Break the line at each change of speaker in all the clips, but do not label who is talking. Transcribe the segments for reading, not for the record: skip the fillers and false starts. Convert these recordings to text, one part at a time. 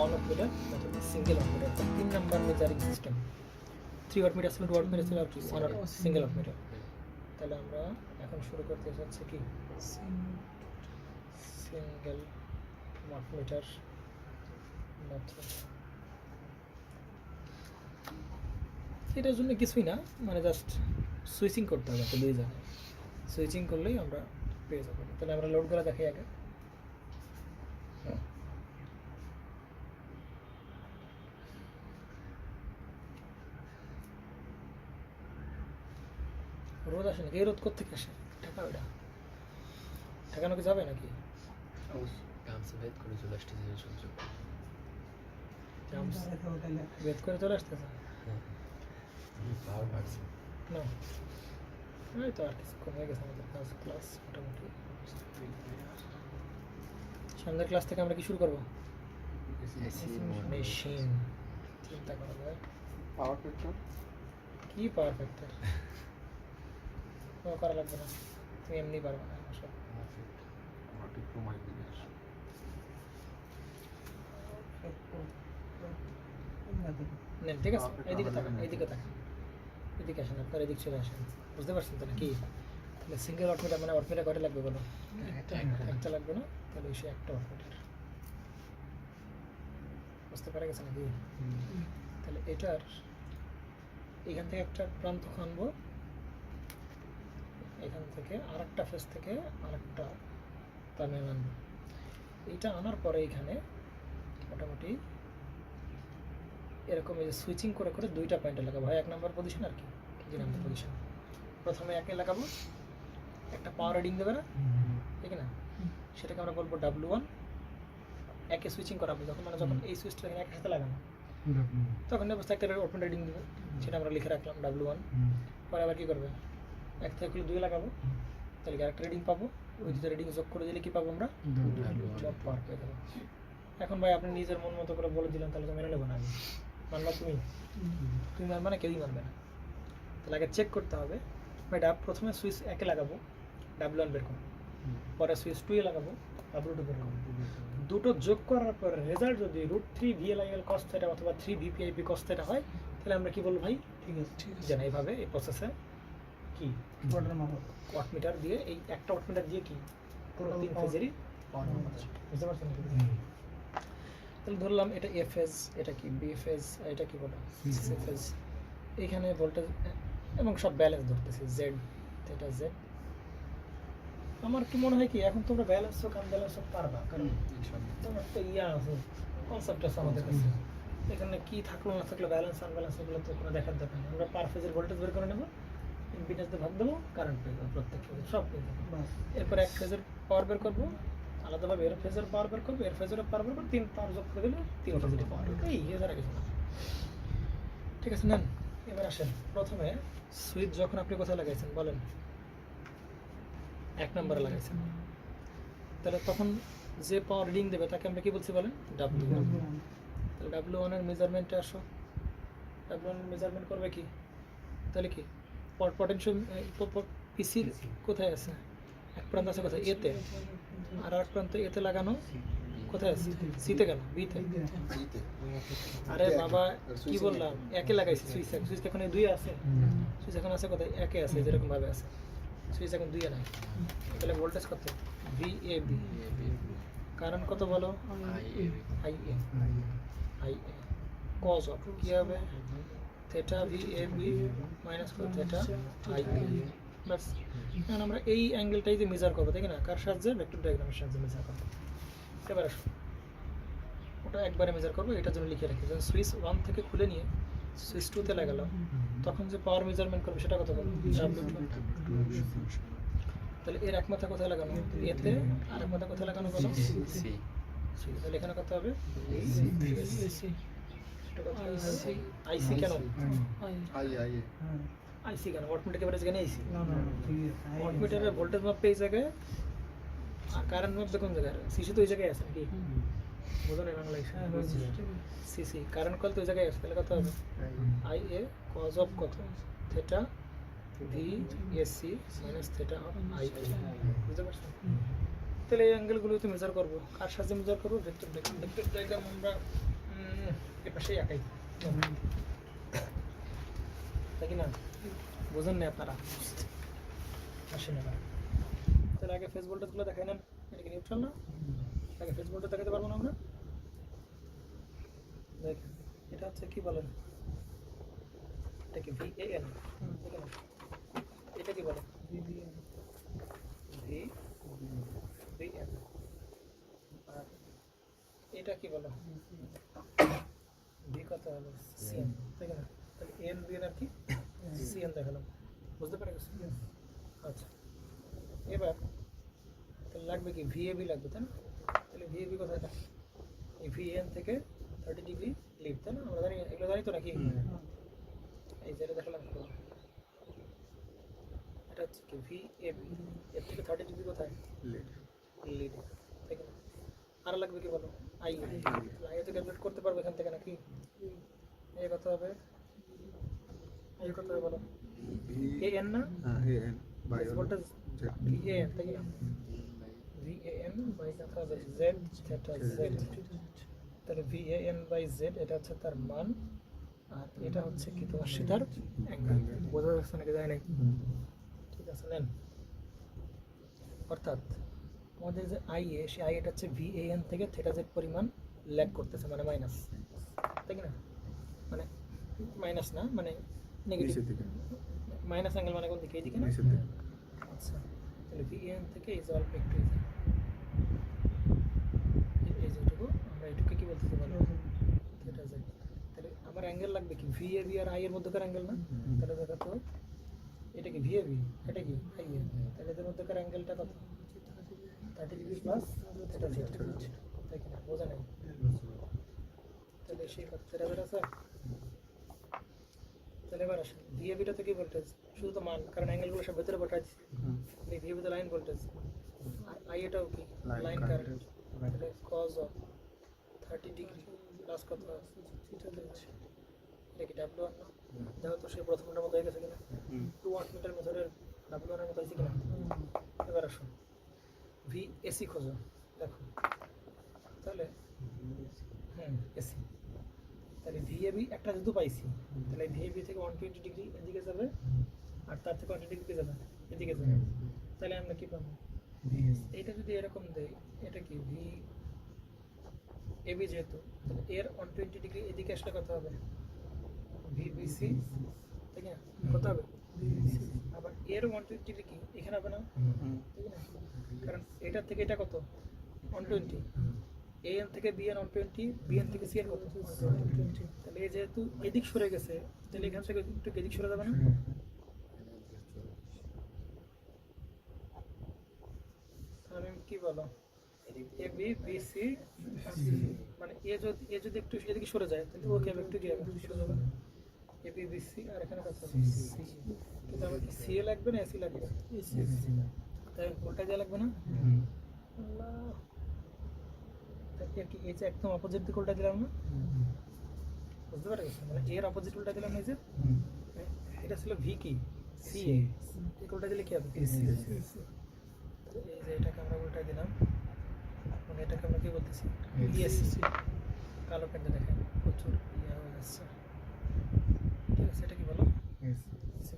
On of meter অথবা single of meter. 3 number measuring system. 3 watt meter ছিল, 2 watt meter ছিল, আর কি 1 watt single of metre. তাহলে আমরা এখন শুরু করতে যাচ্ছি কি সিঙ্গেল ওয়াট মিটার মেথড। এটার জন্য কিছুই না, মানে জাস্ট সুইচিং করতে হবে একটা দুই জায়গায়। সুইচিং করলেই আমরা পেয়ে যাবো। তাহলে আমরা লোড করে দেখাই আগে। রোদ আসে নাকি? এই রোদ কোথেকে আসে? ঠেকা ওইটা ঠেকানো কি যাবে নাকি? বেদ করে চলে আসতেছে না? এই তো আর কিছুক্ষণ হয়ে গেছে আমাদের ক্লাস মোটামুটি। সামনের ক্লাস থেকে আমরা কি শুরু করবো? মেশিন। চিন্তা করা যায়
পাওয়ার ফ্যাক্টর
কি পাওয়ার ফ্যাক্টর করা লাগবে না, তুমি এমনি পারবে না সব। নেন, ঠিক আছে, এইদিকে থাকেন, এইদিকে থাকেন, এদিকে আসেন, আপনার এদিক চলে আসেন। বুঝতে পারছেন তাহলে কি? তাহলে সিঙ্গেল ওয়াট মিটার মানে ওয়াট মিটার কয়টা লাগবে বলো? একটা লাগবে না? তাহলে সে একটা ওয়াট মিটার। বুঝতে পারা গেছে নাকি? তাহলে এটার এখান থেকে একটা প্রান্ত আনবো, এখান থেকে আর একটা ফেস থেকে আর একটা টার্মিনাল আনবো। এইটা আনার পরে এখানে মোটামুটি এরকম এই যে সুইচিং করে করে দুইটা পয়েন্টে লাগাবো, হয় 1 নম্বর পজিশন আর কি 2 নম্বর পজিশন। প্রথমে একে লাগাবো, একটা পাওয়ার রিডিং দেবে না, ঠিক না? সেটাকে আমরা বলবো W1। একে সুইচিং করাবো যখন, মানে যখন এই সুইচটা এখানে একের সাথে লাগানো, তখন অবস্থা একটা ওপেন রিডিং দেবে, সেটা আমরা লিখে রাখলাম W1। পরে আবার কী করবে? 1 থেকে খুলে 2 লাগাবো, তাহলে আরেকটা রিডিং পাবো। ওই দুটো রিডিং যোগ করে দিলে কী পাবো আমরা? পাওয়ার পেয়ে যাবো। এখন ভাই আপনি নিজের মন মতো করে বলে দিলেন, তাহলে তো মেনে নেবো না আমি। মানবা তুমি? তুমি মানবা না? কেউই মানবে না। তাহলে আগে চেক করতে হবে। ভাই প্রথমে সুইচ একে লাগাবো, W1 বের করবো, পরে সুইচ 2 এ লাগাবো, W2 বের করবো। দুটো যোগ করার পর রেজাল্ট যদি √3 VLIL cos θ অথবা 3 VPIP cos θ হয়, তাহলে আমরা কি বলবো ভাই? ঠিক আছে, ঠিক আছে। জানা এইভাবে এই প্রসেসে কি ওয়াট মিটার দিয়ে, এই একটা ওয়াট মিটার দিয়ে কি পুরো 3 ফেজেরই পাওয়ার হচ্ছে। বুঝতে পারছেন? তাহলে ধরলাম এটা A ফেজ, এটা কি B ফেজ, এটা কি বলে C ফেজ। এইখানে ভোল্টেজ এবং সব ব্যালেন্স ধরতেছি, Z এটা Z। আমার কি মনে হয় কি এখন তোমরা ব্যালেন্স হোক আনব্যালেন্স হোক পারবা, কারণ তোমার তো আছে, কনসেপ্ট আছে আমাদের কাছে। এখানে কি থাকলো না থাকলো, ব্যালেন্স আনব্যালেন্স এগুলো তো কোনো দেখার দরকার নেই। আমরা পার ফেজের ভোল্টেজ বের করে নেবো, ইম্পিডেন্স দিয়ে ভাগ দেবো, কারেন্ট পেয়ে যাবো প্রত্যেক ফেজে, সব পেয়ে যাবো। এরপর এক ফেজের পাওয়ার বের করবো আলাদাভাবে, এর ফেজের পাওয়ার বের করবো, এর ফেজের পাওয়ার বের করবো, 3 পাওয়ার যোগ করে দিলে 3 ফেজের পাওয়ার। এই এছাড়া কিছু না। ঠিক আছে, নেন এবার আসেন। প্রথমে সুইচ যখন আপনি কোথায় লাগাইছেন বলেন? 1 নম্বরে লাগাইছেন। তাহলে তখন যে পাওয়ার রিডিং দেবে তাকে আমরা কি বলছি বলেন? W1। তাহলে W1 এর মেজারমেন্টে আসো। W1 এর মেজারমেন্ট করবে কি? তাহলে কি পটেনশিয়াল পিসি কোথায় আছে? এক প্রান্ত আছে কোথায়? এতে। আর এক প্রান্ত এতে লাগানো কোথায় আছে? সিতে কেন? বিতে। আরে বাবা কি বললাম? একে লাগাইছি সুইচ। সুইচ এখন 2 আছে। সুইচ এখন আছে কোথায়? একে আছে, যেরকম ভাবে আছে। সুইচ এখন 2 এ নাই। তাহলে ভোল্টেজ কত? VAB। কারেন্ট কত বলো? IA। কজ অফ কি হবে? Theta VAB minus theta IA। বাস। এখন আমরা এই অ্যাঙ্গেলটাই যে মেজার করবো, তাই না? কার সাহায্যে? ভেক্টর ডায়াগ্রামের সাহায্যে মেজার করবো। এবার আসো, ওটা একবারে মেজার করবো, এটার জন্য লিখে রাখি। যখন সুইচ 1 থেকে খুলে নিয়ে সুইচ 2 তে লাগালাম, তখন যে পাওয়ার মেজারমেন্ট করবে সেটা কত বলবো? W2। তাহলে এর এক মাথা কোথায় লাগানো? এতে। আর এক মাথা কোথায় লাগানো বলো? সি। তাহলে এখানে কত হবে? আইসি কেন? আইসি কেন? ওয়াটমিটার এভারেজ কেন আইসি? ওয়াটমিটারের ভোল্টেজ মাপবে এই জায়গায়, আর কারেন্ট মাপবে কোন জায়গায়? সিসি তো ওই জায়গায় আছে নাকি? বোঝো না বাংলা? সিসি কারেন্ট কল তো ওই জায়গায় আছে। তাহলে কত হবে? IA কজ অফ কত? Theta VAC minus theta of IA। বুঝতে পারছেন? তাহলে এই অ্যাঙ্গেলগুলো তো মেজার করবো। কার সাহায্যে মেজার করবো? Vector diagram. ভেক্টর ডায়াগ্রাম আমরা এ পাশে একাই, তাই কি না? বোঝেন না আপনারা? আসেন এবার। তাহলে আগে ফেস ভোল্টেজগুলো দেখাই নেন। এটা কি নিউট্রাল না? আগে ফেস ভোল্টেজ দেখাতে পারবো না আমরা? দেখেন, এটা হচ্ছে কি বলেন? এটা কি VAN? ঠিক না? এটা কি বলে? VBN। আর এটা কি বলে? V কত হবে? CN, ঠিক না? তাহলে AN BN আর কি CN দেখালাম, বুঝতে পেরে গেছি? আচ্ছা, এবার তাহলে লাগবে কি VAB লাগবে, তাই না? তাহলে VAB কোথায় থাকে? এই VAN থেকে 30 ডিগ্রি লিড, তাই না? আমরা জানি, এগুলো জানি তো নাকি? এই যে এটা দেখালাম, এটা হচ্ছে কি VAB, এর থেকে 30 ডিগ্রি কোথায়? লিড, ঠিক না? আর লাগবে কি বলো? IA। IA তো ক্যালকুলেট করতে পারবে এখান থেকে নাকি? এই কত হবে? এই কত হবে বলো? AN না? ভোল্টেজ VAN, তাই না? VAN বাই কত হবে? Z theta Z। তাহলে VAN বাই Z এটা হচ্ছে তার মান, আর এটা হচ্ছে কি তোমার সেটার অ্যাঙ্গেল। বোঝা যাচ্ছে নাকি? যায় নাই? ঠিক আছে, নেন। অর্থাৎ আমাদের যে IA, সেই আইএটা হচ্ছে VAN থেকে থিটা Z পরিমাণ ল্যাগ করতেছে, মানে মাইনাস, তাই না? মানে মাইনাস না, মানে নেগেটিভ। মাইনাস অ্যাঙ্গেল মানে কোন দিকে? এইদিকে না? আচ্ছা, তাহলে VAN থেকে এই যে অল্প একটু এই যেটুকু, আমরা এইটুকু কি বলতে পারি? Theta Z। তাহলে আমার অ্যাঙ্গেল লাগবে কি? VAB আর I এর মধ্যকার অ্যাঙ্গেল না? তাহলে দেখো তো, এটা কি VAB, এটা কি IA, তাহলে এদের মধ্যকার অ্যাঙ্গেলটা কত? 30 ডিগ্রি প্লাস থিটা Z, তাই কি না? বোঝা নাই? তাহলে সেই থিটা Z আছে। তাহলে এবার আসেন, VAB-টা তো কি ভোল্টেজ? শুধু তো মান, কারণ অ্যাঙ্গেলগুলো সব ভেতরে পাঠাই দিচ্ছি। এই VAB তো লাইন ভোল্টেজ, আর IA-টাও কি লাইন কারেন্ট। তাহলে cos of 30 ডিগ্রি প্লাস কত থিটা Z, এটা কি W1 না? দেখো তো সেই প্রথমটার মতো হয়ে গেছে কিনা? 2 ওয়াটমিটার মেথডের W1 এর মতো হয়েছে কিনা? এবার আসো VAC খোঁজো, দেখো তাহলে AC। তাহলে VAB একটা যেহেতু পাইছি, তাহলে VAB থেকে 120 ডিগ্রি এদিকে যাবে, আর তার থেকে 120 ডিগ্রি যাবে এদিকে যাবে। তাহলে আমরা কি পাবো? এইটা যদি এরকম দেই, এটা কি VAB যেহেতু, তাহলে এর 120 ডিগ্রি এদিকে আসলে কত হবে? VBC, তাই না? কত হবে? আবার এর 120 ডিগ্রি কি এখানে হবে না? ঠিক না? কারণ এটার থেকে এটা কত? 120। AN থেকে BN 120, BN থেকে CN কত? 120। তাহলে এই যেহেতু এদিক সরে গেছে, তাহলে এখান থেকে একটু এদিক সরে যাবে না? আমি কি বলো? AB BC, মানে এ যদি একটু এদিকে সরে যায়, তাহলে ওকে একটু কি হবে? সরে যাবে। AB BC, আর এখানে কত? C। কিন্তু আমার কি CA লাগবে না AC লাগবে? তাই কোনটা দেওয়া লাগবে না? আল্লাহ, তাকে কি এই যে একদম অপোজিট দিকে উল্টা দিলাম না? বুঝতে পারছো? মানে এর অপোজিট উল্টা দিলাম, এই যে এটা ছিল V কি CA, এই উল্টা দিলে কি হবে? AC। এই যে এটাকে আমরা উল্টা দিলাম, মানে এটাকে আমরা কি বলতেছি? ESC। কালো পেনটা দেখেন প্রচুর ইয়ে হয়ে যাচ্ছে, ঠিক আছে? এটা কি বলো?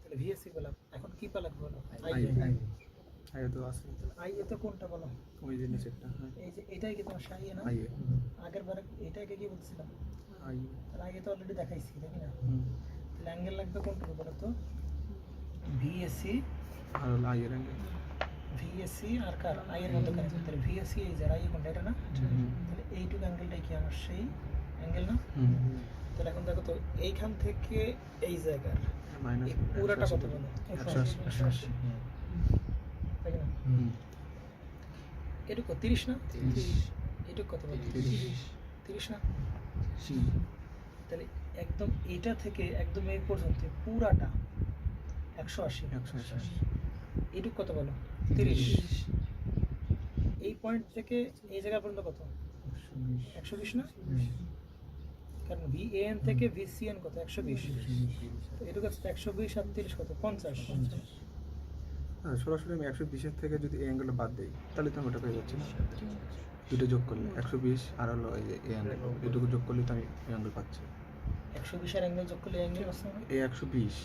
তাহলে VSC বললাম, এখন কি পালাক বলো?
আইএ তো আছে।
IA তো কোনটা বলো?
ওই জিনিসটা,
এই যে এটাই কি তোমার IA না?
আইএ।
আগের বারে এটাকে কি বলছিলাম?
আইএ।
তাহলে আগে তো অলরেডি দেখাইছি, তাই না? তাহলে অ্যাঙ্গেল লাগবে কোনটুকু বলো তো? VSC
আর আইএর অ্যাঙ্গেল।
VSC আর কার I এর মধ্যে কার? তাহলে VSC এই যে IA কোনটা? এটা না? তাহলে এইটুকু অ্যাঙ্গেলটাই কি আমার সেই অ্যাঙ্গেল না? তাহলে এখন দেখো তো, এইখান থেকে এই জায়গার
মাইনাস
এই পুরাটা কত বলো? 180, তাই না? এটুকু 30 না? এটুকু কত বলো? 30 না? তাহলে একদম এটা থেকে একদম এই পর্যন্ত পুরাটা 180। এটুকু কত বলো? 30। এই পয়েন্ট থেকে এই জায়গা পর্যন্ত কত? 120 না? কারণ VAN থেকে VCN কত? 120। তো এটুকু 120 আর 30 কত? 50।
হ্যাঁ, সরাসরি আমি 120 থেকে যদি এই অ্যাঙ্গেলটা বাদ দিই, তাহলে তো আমি ওটা পেয়ে যাচ্ছি না। দুটো যোগ করলে 120 আর হলো এই যে এই অ্যাঙ্গেল এটুকু যোগ করলে তো আমি এই অ্যাঙ্গেল পাচ্ছি
120 এর অ্যাঙ্গেল যোগ করলে অ্যাঙ্গেল আসছে না?
এই 120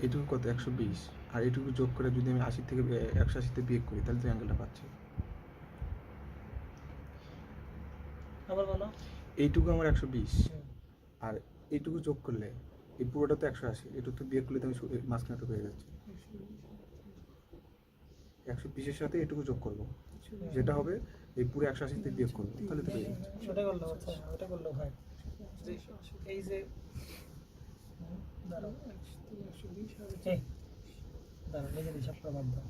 এটুকু কত 120 আর এটুকু যোগ করে যদি আমি 80 থেকে 180 তে বিয়োগ করি তাহলে তো অ্যাঙ্গেলটা পাচ্ছি
আবার বলো।
এইটুকু আমার 120
হুম।
আর এইটুকু যোগ করলে এই পুরোটা তো 180 এটুকু তো বিয়োগ করলে তো আমি মাঝখানেটা পেয়ে যাচ্ছি 120 এর সাথে এটুকু যোগ করব যেটা হবে এই পুরো 180 থেকে বিয়োগ করব তাহলে তো পেয়ে যাচ্ছি
ওটা করলো, আচ্ছা ওটা করলো ভাই। যে এই যে দাঁড়াও এই দাঁড়াও, নিজে হিসাব করা বাদ দাও।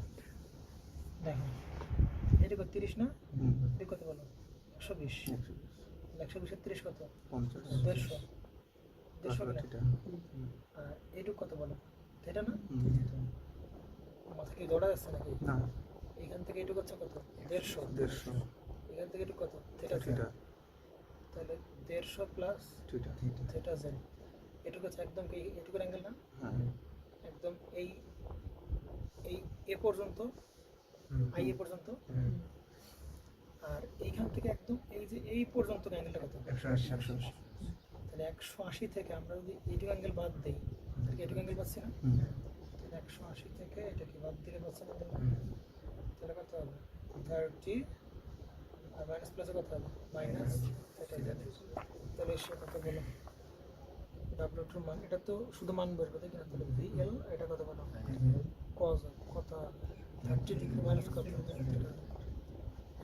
দেখো এটা কত 30 না?
হুম।
এটা কত বলো? 120। 120 এর 30 কত?
50
150। 150 কিনা?
এটা
আর এইটুকু কত বলো? এটা না?
হুম।
মাথা কি দৌড়া যাচ্ছে নাকি?
না
এখান থেকে এটুকু হচ্ছে কত? 150।
150
এখান থেকে এটুকু কত? Theta Z।
থিটা
তাহলে 150 প্লাস
থিটা
থিটা Z। এটুকু হচ্ছে একদম কি এটুকুর অ্যাঙ্গেল না?
হ্যাঁ
একদম এই এই এ পর্যন্ত, আই এ পর্যন্ত। আর এইখান থেকে একদম এই যে এই পর্যন্ত অ্যাঙ্গেলটা কত?
180
তাহলে 180 থেকে আমরা যদি এইটুকু অ্যাঙ্গেল বাদ দিই তাহলে কি এটুকু অ্যাঙ্গেল পাচ্ছি না?
হুম।
তাহলে 180 থেকে এটা কি বাদ দিলে পাচ্ছি না? তাহলে কত হবে? 30 আর মাইনাস প্লাসে কত হবে? মাইনাস তাহলে এসে কত বলো? W2 মান, এটা তো শুধু মান বের করতে কিনা? তাহলে VL এটা কত বলো? cos কত 30 ডিগ্রি মাইনাস কত? এটা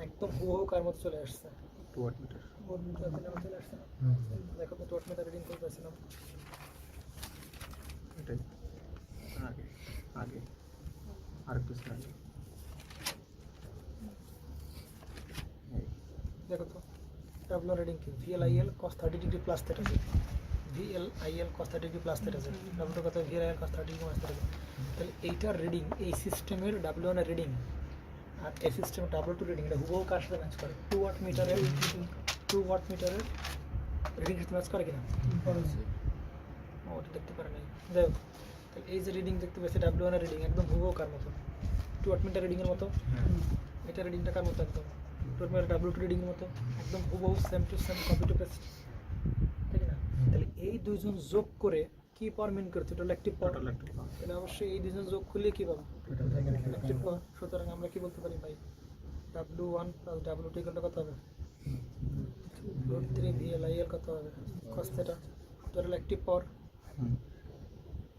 একদম হুবহু কার মতো চলে আসছে।
2 ওয়াটমিটার
চলে আসছে না? দেখো তো ওয়াটমিটার রিডিং করতেছিলাম।
এটাই আগে আগে আরেকটু আগে এই
দেখো তো W রিডিং কি? VLIL cos 30 degree plus theta Z। VLIL cos 30 degree plus theta Z। W কত? VLIL cos 30 degree minus theta Z। তাহলে এইটার রিডিং, এই সিস্টেমের W1 এর রিডিং আর এই সিস্টেমের W2 রিডিং এটা হুবহু কার সাথে ম্যাচ করে? 2 ওয়াট মিটারের রিডিং সাথে ম্যাচ করে কিনা? ওটা দেখতে পারে নাই। যাই হোক, তাহলে এই যে রিডিং দেখতে পাচ্ছি W1 এর রিডিং একদম হুবহু কার মতো? 2 ওয়াট মিটার রিডিং এর মতো। এটা রিডিংটা কার মতো? একদম W2 রিডিং এর মতো একদম হুবহু same to same, copy to paste, ঠিক না? তাহলে এই দুইজন যোগ করে কি পাওয়ার মিন করতে? টোটাল অ্যাক্টিভ পাওয়ার।
টোটাল একটা
তাহলে অবশ্যই এই দুইজন যোগ করলে কি পাবো? অ্যাক্টিভ পাওয়ার। সুতরাং আমরা কি বলতে পারি ভাই? W1 plus W2 equal to কত হবে? √3 VLIL কত হবে? cos theta. টোটাল অ্যাক্টিভ পাওয়ার,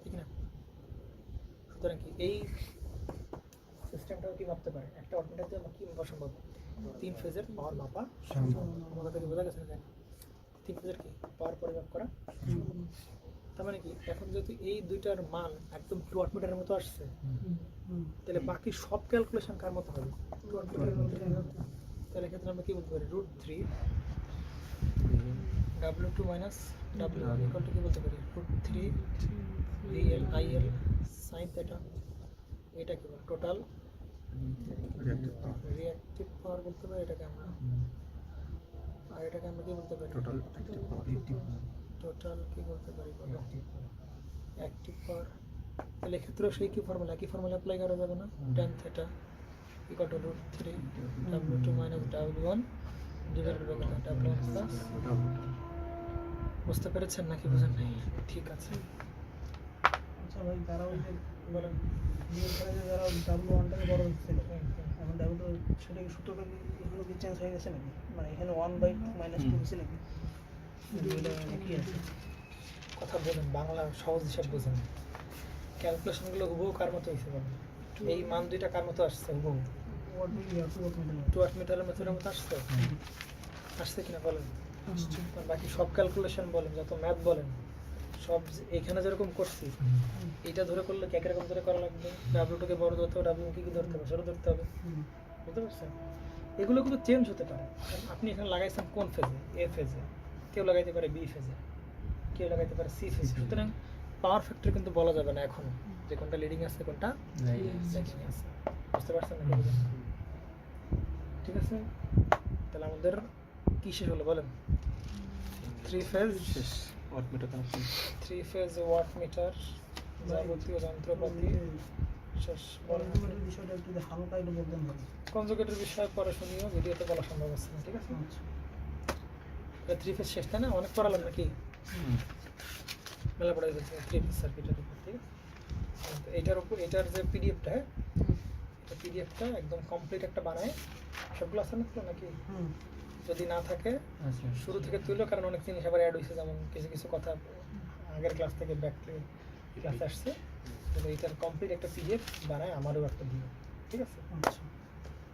ঠিক না? সুতরাং কি এই সিস্টেমটাও কি ভাবতে পারে? একটা ওয়াটমিটার দিয়ে কি মাপা সম্ভব? 3 ফেজের পাওয়ার মাপা সম্ভব। আমার থেকে বোঝা গেছে না? 3 ফেজের কি পাওয়ার পরিমাপ করা। তার মানে কি এখন যেহেতু এই দুইটার মান একদম 2 ওয়াটমিটারের মতো আসছে, তাহলে বাকি সব ক্যালকুলেশন কার মতো হবে? 2 ওয়াটমিটারের মতো। তাহলে এক্ষেত্রে আমরা কি বলতে পারি? √3 W2 minus W1 equal to কি বলতে পারি? √3 VLIL sin থিটা। এটা কি বল? টোটাল রিঅ্যাক্টিভ পাওয়ার বলতে পারি এটাকে আমরা। আর এটাকে আমরা কি বলতে পারি?
টোটাল অ্যাক্টিভ পাওয়ার
টোটাল কি বলতে পারি বলো? অ্যাক্টিভ পাওয়ার। তাহলে এক্ষেত্রেও সেই কি ফর্মুলা, একই ফর্মুলা অ্যাপ্লাই করা যাবে না? tan theta equal to √3 W2 minus W1 divided by W1 plus. বুঝতে পেরেছেন নাকি বুঝেন নাই? ঠিক আছে।
আচ্ছা ভাই, তারা ওই যে বলেন বিয়ের পরে যে যারা W1টাকে বড় হচ্ছিল, এখন W2 সেটা কি সূত্রটা কি এগুলো কি চেঞ্জ হয়ে গেছে নাকি? মানে এখানে 1/2 - 2 হচ্ছে নাকি? দুইটা একই আছে।
কথা বলেন, বাংলা সহজ হিসাব বোঝেন। ক্যালকুলেশনগুলো হুবহু কার মতো হয়েছে বলেন? এই মান দুইটা কার মতো আসছে? হুবহু
What will be two watt
2 ওয়াটমিটারের মেথডের মতো আসছে। আসছে কিনা বলেন? আর বাকি সব ক্যালকুলেশন বলেন, যত ম্যাথ বলেন, সব এখানে যেরকম করছি এটা ধরে করলে কি একরকম ধরে করা লাগবে? W2 কে বড় ধরতে হবে, W1 কি ধরতে হবে? ছোট ধরতে হবে। বুঝতে পারছেন? এগুলো কিন্তু চেঞ্জ হতে পারে। কারণ আপনি এখানে লাগাইছেন কোন ফেজে? এ ফেজে। কেউ লাগাইতে পারে বি ফেজে, কেউ লাগাইতে পারে সি ফেজে। সুতরাং পাওয়ার ফ্যাক্টর কিন্তু বলা যাবে না এখন যে কোনটা লিডিং আছে কোনটা ল্যাগিং আছে। বুঝতে পারছেন না? ঠিক আছে, তাহলে আমাদের কি শেষ হলো বলেন? 3 ফেজ
শেষ ওয়াটমিটার কানেকশন
3 ফেজ ওয়াটমিটার, যাবতীয় যন্ত্রপাতি শেষ
কনজুগেটের বিষয়টা একটু যদি হালকা একটু বলতেন ভাই।
কনজুগেটের বিষয়ে পরে শুনিও, ভিডিওতে বলা সম্ভব হচ্ছে না, ঠিক আছে?
আচ্ছা।
এটা 3 ফেজ শেষ, তাই না? অনেক পড়ালাম নাকি? মেলা পড়াই যাচ্ছে 3 ফেজ সার্কিটের উপর, ঠিক আছে? তো এইটার উপর, এটার যে পিডিএফটা, এটা পিডিএফটা একদম কমপ্লিট একটা বানায়, সবগুলো আছে না তো নাকি?
হুম।
যদি না থাকে শুরু থেকে তুইলো, কারণ অনেক জিনিস আবার অ্যাড হয়েছে, যেমন কিছু কিছু কথা আগের ক্লাস থেকে ব্যাক ক্লাসে আসছে। তো এইটার কমপ্লিট একটা পিডিএফ বানায় আমারও একটা দিও, ঠিক আছে?
আচ্ছা।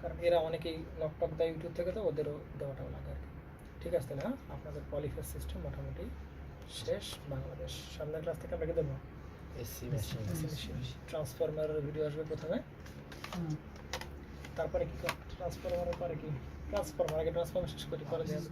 কারণ এরা অনেকেই লকটক দেয় ইউটিউব থেকে, তো ওদেরও দেওয়াটাও লাগে আর কি। ঠিক আছে তাহলে, হ্যাঁ, আপনাদের পলিফেজ সিস্টেম মোটামুটি শেষ বাংলাদেশ। সামনের ক্লাস থেকে আমরা কি দেবো?
AC machine.
ট্রান্সফরমারের ভিডিও আসবে প্রথমে,
হুম।
তারপরে কি ট্রান্সফরমারের পরে কি ট্রান্সফরমার, আগে ট্রান্সফরমার শেষ করি, পরে দেওয়া